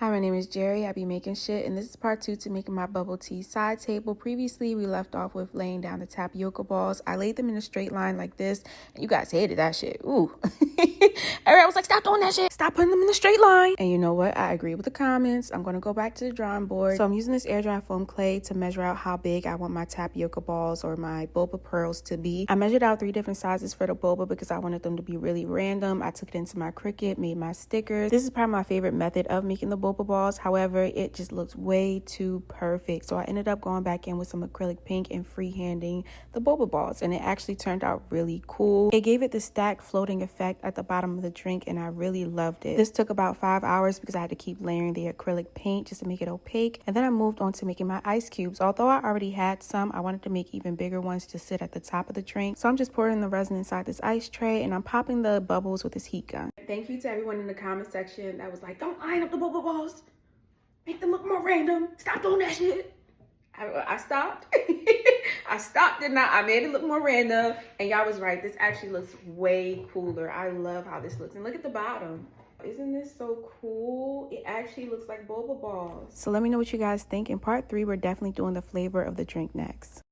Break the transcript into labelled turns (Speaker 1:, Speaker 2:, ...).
Speaker 1: Hi, my name is Jerry. I be making shit, and this is part 2 to making my bubble tea side table. Previously, we left off with laying down the tapioca balls. I laid them in a straight line like this, and you guys hated that shit. Ooh. Everyone was like, stop doing that shit. Stop putting them in a straight line. And you know what? I agree with the comments. I'm going to go back to the drawing board. So I'm using this air dry foam clay to measure out how big I want my tapioca balls or my boba pearls to be. I measured out 3 different sizes for the boba because I wanted them to be really random. I took it into my Cricut, made my stickers. This is probably my favorite method of making the boba balls. However, it just looks way too perfect. So I ended up going back in with some acrylic pink and freehanding the boba balls, and it actually turned out really cool. It gave it the stacked floating effect at the bottom of the drink, and I really loved it. This took about 5 hours because I had to keep layering the acrylic paint just to make it opaque. And then I moved on to making my ice cubes. Although I already had some, I wanted to make even bigger ones to sit at the top of the drink. So I'm just pouring the resin inside this ice tray, and I'm popping the bubbles with this heat gun. Thank you to everyone in the comment section that was like, don't line up the boba balls. Make them look more random. Stop doing that shit. I stopped. I stopped, didn't I? I made it look more random. And y'all was right. This actually looks way cooler. I love how this looks. And look at the bottom. Isn't this so cool? It actually looks like boba balls. So let me know what you guys think. In part 3, we're definitely doing the flavor of the drink next.